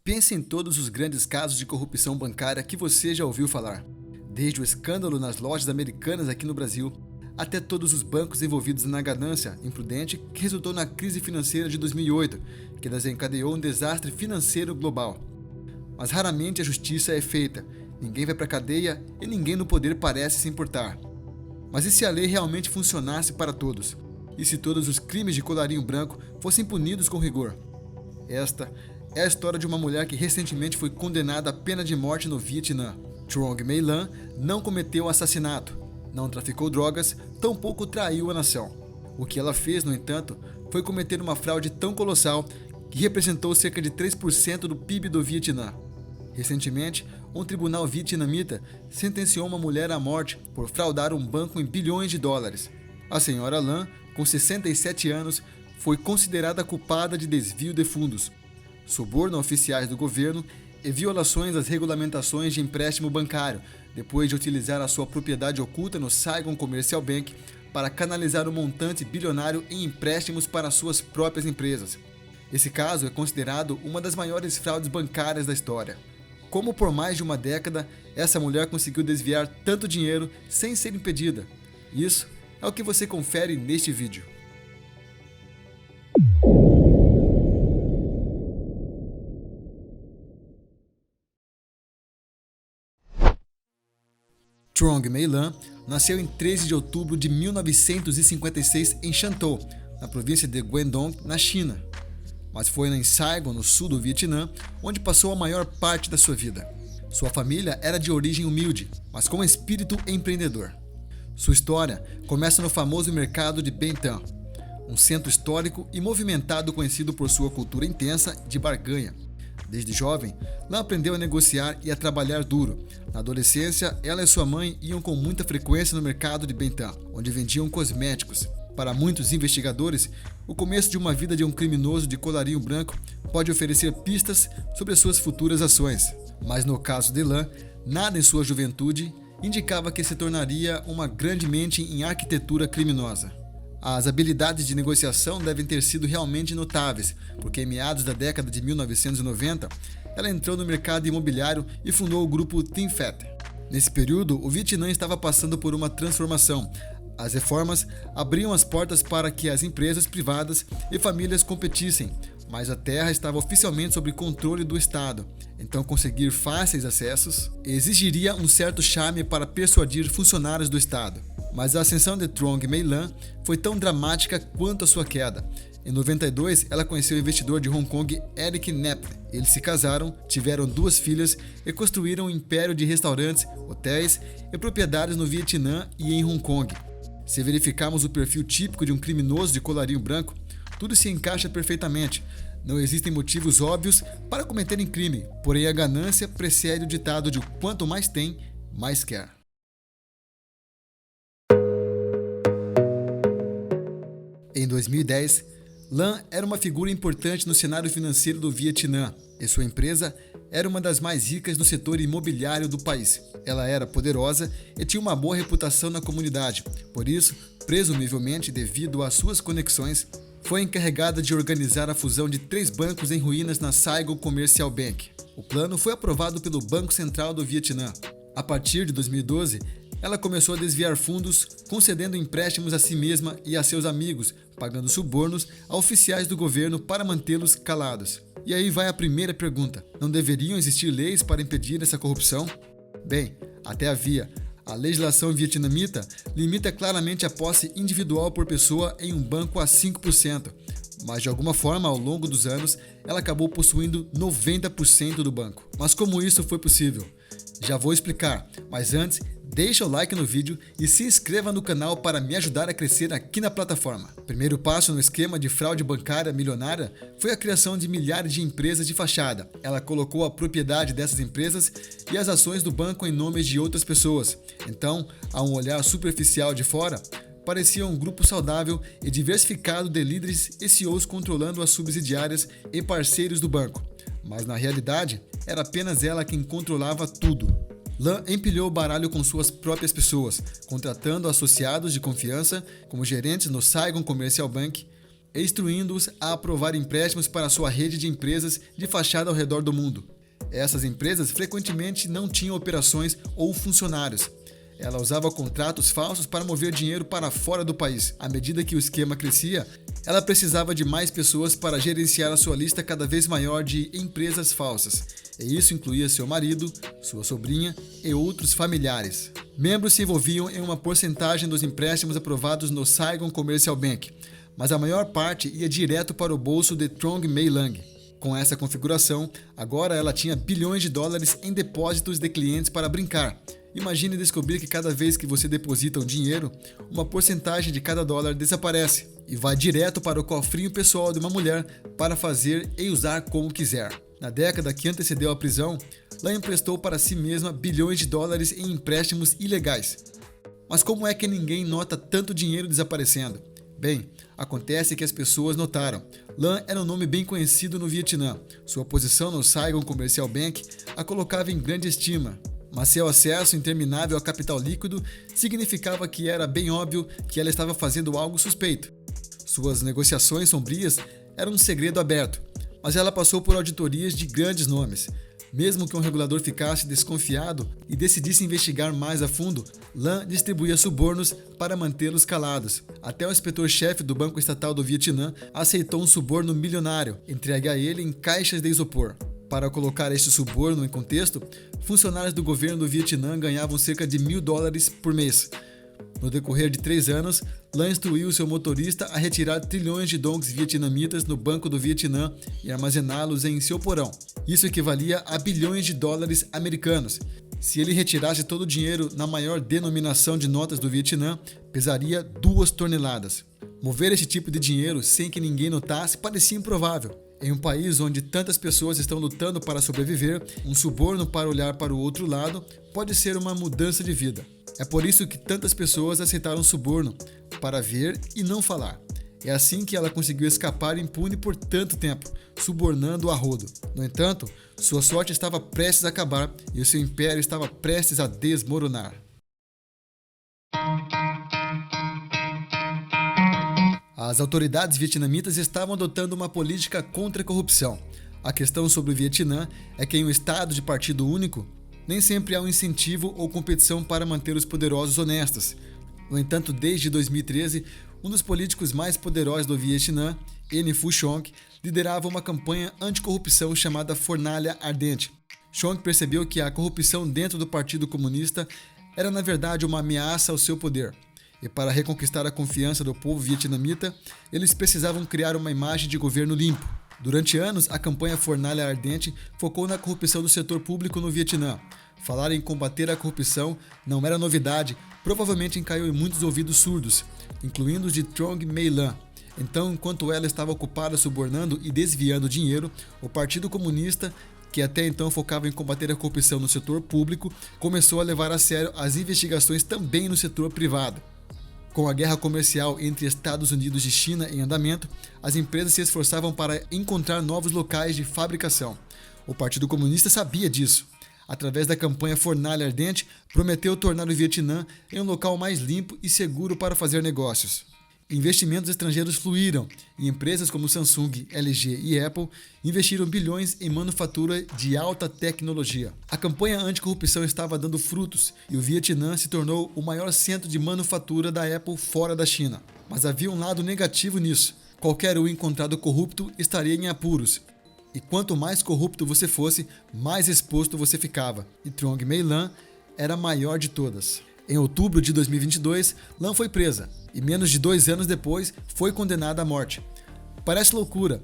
Pense em todos os grandes casos de corrupção bancária que você já ouviu falar. Desde o escândalo nas lojas americanas aqui no Brasil, até todos os bancos envolvidos na ganância imprudente que resultou na crise financeira de 2008, que desencadeou um desastre financeiro global. Mas raramente a justiça é feita, ninguém vai para a cadeia e ninguém no poder parece se importar. Mas e se a lei realmente funcionasse para todos? E se todos os crimes de colarinho branco fossem punidos com rigor? Esta é a história de uma mulher que recentemente foi condenada à pena de morte no Vietnã. Truong My Lan não cometeu assassinato, não traficou drogas, tampouco traiu a nação. O que ela fez, no entanto, foi cometer uma fraude tão colossal que representou cerca de 3% do PIB do Vietnã. Recentemente, um tribunal vietnamita sentenciou uma mulher à morte por fraudar um banco em bilhões de dólares. A senhora Lan, com 67 anos, foi considerada culpada de desvio de fundos, suborno a oficiais do governo e violações às regulamentações de empréstimo bancário, depois de utilizar a sua propriedade oculta no Saigon Commercial Bank para canalizar um montante bilionário em empréstimos para suas próprias empresas. Esse caso é considerado uma das maiores fraudes bancárias da história. Como por mais de uma década, essa mulher conseguiu desviar tanto dinheiro sem ser impedida? Isso é o que você confere neste vídeo. Truong My Lan nasceu em 13 de outubro de 1956 em Shantou, na província de Guangdong, na China. Mas foi em Saigon, no sul do Vietnã, onde passou a maior parte da sua vida. Sua família era de origem humilde, mas com espírito empreendedor. Sua história começa no famoso mercado de Ben Thanh, um centro histórico e movimentado conhecido por sua cultura intensa de barganha. Desde jovem, Lan aprendeu a negociar e a trabalhar duro. Na adolescência, ela e sua mãe iam com muita frequência no mercado de Ben Thanh, onde vendiam cosméticos. Para muitos investigadores, o começo de uma vida de um criminoso de colarinho branco pode oferecer pistas sobre as suas futuras ações. Mas no caso de Lan, nada em sua juventude indicava que se tornaria uma grande mente em arquitetura criminosa. As habilidades de negociação devem ter sido realmente notáveis, porque em meados da década de 1990, ela entrou no mercado imobiliário e fundou o grupo Tin Phat. Nesse período, o Vietnã estava passando por uma transformação. As reformas abriam as portas para que as empresas privadas e famílias competissem, mas a terra estava oficialmente sob controle do Estado, então conseguir fáceis acessos exigiria um certo charme para persuadir funcionários do Estado. Mas a ascensão de Truong My Lan foi tão dramática quanto a sua queda. Em 92, ela conheceu o investidor de Hong Kong Eric Nep. Eles se casaram, tiveram 2 filhas e construíram um império de restaurantes, hotéis e propriedades no Vietnã e em Hong Kong. Se verificarmos o perfil típico de um criminoso de colarinho branco, tudo se encaixa perfeitamente. Não existem motivos óbvios para cometerem crime, porém a ganância precede o ditado de quanto mais tem, mais quer. Em 2010, Lan era uma figura importante no cenário financeiro do Vietnã e sua empresa era uma das mais ricas no setor imobiliário do país. Ela era poderosa e tinha uma boa reputação na comunidade, por isso, presumivelmente devido às suas conexões, foi encarregada de organizar a fusão de 3 bancos em ruínas na Saigon Commercial Bank. O plano foi aprovado pelo Banco Central do Vietnã. A partir de 2012, ela começou a desviar fundos, concedendo empréstimos a si mesma e a seus amigos, pagando subornos a oficiais do governo para mantê-los calados. E aí vai a primeira pergunta: não deveriam existir leis para impedir essa corrupção? Bem, até havia. A legislação vietnamita limita claramente a posse individual por pessoa em um banco a 5%, mas de alguma forma, ao longo dos anos, ela acabou possuindo 90% do banco. Mas como isso foi possível? Já vou explicar, mas antes, deixa o like no vídeo e se inscreva no canal para me ajudar a crescer aqui na plataforma. O primeiro passo no esquema de fraude bancária milionária foi a criação de milhares de empresas de fachada. Ela colocou a propriedade dessas empresas e as ações do banco em nomes de outras pessoas. Então, a um olhar superficial de fora, parecia um grupo saudável e diversificado de líderes e CEOs controlando as subsidiárias e parceiros do banco. Mas na realidade, era apenas ela quem controlava tudo. Lan empilhou o baralho com suas próprias pessoas, contratando associados de confiança como gerentes no Saigon Commercial Bank instruindo-os a aprovar empréstimos para sua rede de empresas de fachada ao redor do mundo. Essas empresas frequentemente não tinham operações ou funcionários. Ela usava contratos falsos para mover dinheiro para fora do país. À medida que o esquema crescia, ela precisava de mais pessoas para gerenciar a sua lista cada vez maior de empresas falsas. E isso incluía seu marido, sua sobrinha e outros familiares. Membros se envolviam em uma porcentagem dos empréstimos aprovados no Saigon Commercial Bank, mas a maior parte ia direto para o bolso de Trong May Lang. Com essa configuração, agora ela tinha bilhões de dólares em depósitos de clientes para brincar. Imagine descobrir que cada vez que você deposita um dinheiro, uma porcentagem de cada dólar desaparece e vai direto para o cofrinho pessoal de uma mulher para fazer e usar como quiser. Na década que antecedeu a prisão, Lan emprestou para si mesma bilhões de dólares em empréstimos ilegais. Mas como é que ninguém nota tanto dinheiro desaparecendo? Bem, acontece que as pessoas notaram. Lan era um nome bem conhecido no Vietnã. Sua posição no Saigon Commercial Bank a colocava em grande estima. Mas seu acesso interminável a capital líquido significava que era bem óbvio que ela estava fazendo algo suspeito. Suas negociações sombrias eram um segredo aberto, mas ela passou por auditorias de grandes nomes. Mesmo que um regulador ficasse desconfiado e decidisse investigar mais a fundo, Lan distribuía subornos para mantê-los calados. Até o inspetor-chefe do Banco Estatal do Vietnã aceitou um suborno milionário, entregue a ele em caixas de isopor. Para colocar este suborno em contexto, funcionários do governo do Vietnã ganhavam cerca de $1.000 por mês. No decorrer de 3 anos, Lan instruiu seu motorista a retirar trilhões de dongs vietnamitas no Banco do Vietnã e armazená-los em seu porão. Isso equivalia a bilhões de dólares americanos. Se ele retirasse todo o dinheiro na maior denominação de notas do Vietnã, pesaria 2 toneladas. Mover esse tipo de dinheiro sem que ninguém notasse parecia improvável. Em um país onde tantas pessoas estão lutando para sobreviver, um suborno para olhar para o outro lado pode ser uma mudança de vida. É por isso que tantas pessoas aceitaram suborno, para ver e não falar. É assim que ela conseguiu escapar impune por tanto tempo, subornando a rodo. No entanto, sua sorte estava prestes a acabar e o seu império estava prestes a desmoronar. As autoridades vietnamitas estavam adotando uma política contra a corrupção. A questão sobre o Vietnã é que em um estado de partido único, nem sempre há um incentivo ou competição para manter os poderosos honestos. No entanto, desde 2013, um dos políticos mais poderosos do Vietnã, N. Phu Trong, liderava uma campanha anticorrupção chamada Fornalha Ardente. Trong percebeu que a corrupção dentro do Partido Comunista era na verdade uma ameaça ao seu poder. E para reconquistar a confiança do povo vietnamita, eles precisavam criar uma imagem de governo limpo. Durante anos, a campanha Fornalha Ardente focou na corrupção do setor público no Vietnã. Falar em combater a corrupção não era novidade, provavelmente caiu em muitos ouvidos surdos, incluindo os de Trong May Lan. Então, enquanto ela estava ocupada subornando e desviando dinheiro, o Partido Comunista, que até então focava em combater a corrupção no setor público, começou a levar a sério as investigações também no setor privado. Com a guerra comercial entre Estados Unidos e China em andamento, as empresas se esforçavam para encontrar novos locais de fabricação. O Partido Comunista sabia disso. Através da campanha Fornalha Ardente, prometeu tornar o Vietnã em um local mais limpo e seguro para fazer negócios. Investimentos estrangeiros fluíram e empresas como Samsung, LG e Apple investiram bilhões em manufatura de alta tecnologia. A campanha anticorrupção estava dando frutos e o Vietnã se tornou o maior centro de manufatura da Apple fora da China. Mas havia um lado negativo nisso. Qualquer um encontrado corrupto estaria em apuros. E quanto mais corrupto você fosse, mais exposto você ficava. E Trong May Lan era a maior de todas. Em outubro de 2022, Lan foi presa e menos de 2 anos depois foi condenada à morte. Parece loucura,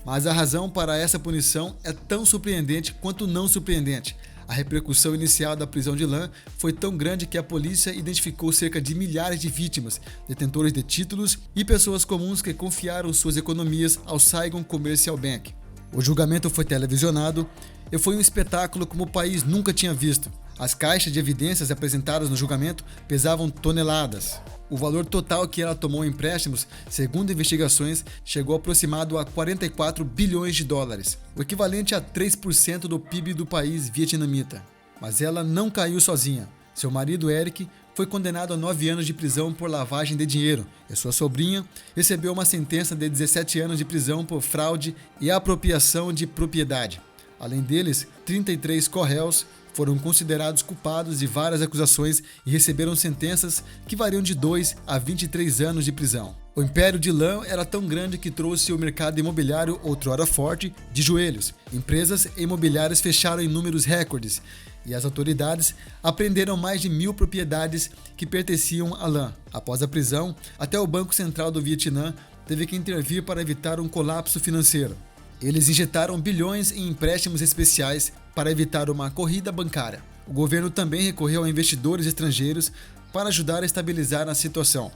mas a razão para essa punição é tão surpreendente quanto não surpreendente. A repercussão inicial da prisão de Lan foi tão grande que a polícia identificou cerca de milhares de vítimas, detentores de títulos e pessoas comuns que confiaram suas economias ao Saigon Commercial Bank. O julgamento foi televisionado e foi um espetáculo como o país nunca tinha visto. As caixas de evidências apresentadas no julgamento pesavam toneladas. O valor total que ela tomou em empréstimos, segundo investigações, chegou aproximado a 44 bilhões de dólares, o equivalente a 3% do PIB do país vietnamita. Mas ela não caiu sozinha. Seu marido Eric, foi condenado a 9 anos de prisão por lavagem de dinheiro e sua sobrinha recebeu uma sentença de 17 anos de prisão por fraude e apropriação de propriedade. Além deles, 33 co-réus foram considerados culpados de várias acusações e receberam sentenças que variam de 2 a 23 anos de prisão. O império de lã era tão grande que trouxe o mercado imobiliário, outrora forte, de joelhos. Empresas imobiliárias fecharam em números recordes e as autoridades apreenderam mais de 1.000 propriedades que pertenciam à lã. Após a prisão, até o Banco Central do Vietnã teve que intervir para evitar um colapso financeiro. Eles injetaram bilhões em empréstimos especiais para evitar uma corrida bancária. O governo também recorreu a investidores estrangeiros para ajudar a estabilizar a situação.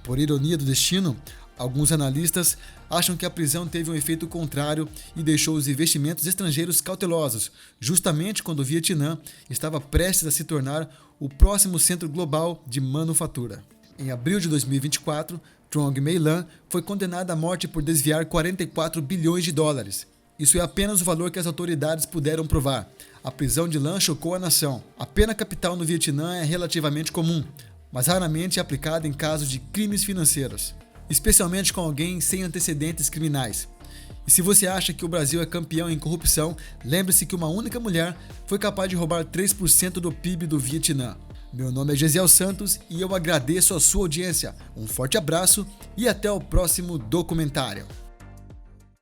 Por ironia do destino, alguns analistas acham que a prisão teve um efeito contrário e deixou os investimentos estrangeiros cautelosos, justamente quando o Vietnã estava prestes a se tornar o próximo centro global de manufatura. Em abril de 2024, Trong My Lan foi condenada à morte por desviar 44 bilhões de dólares. Isso é apenas o valor que as autoridades puderam provar. A prisão de Lan chocou a nação. A pena capital no Vietnã é relativamente comum, mas raramente é aplicada em casos de crimes financeiros, especialmente com alguém sem antecedentes criminais. E se você acha que o Brasil é campeão em corrupção, lembre-se que uma única mulher foi capaz de roubar 3% do PIB do Vietnã. Meu nome é Gesiel Santos e eu agradeço a sua audiência. Um forte abraço e até o próximo documentário.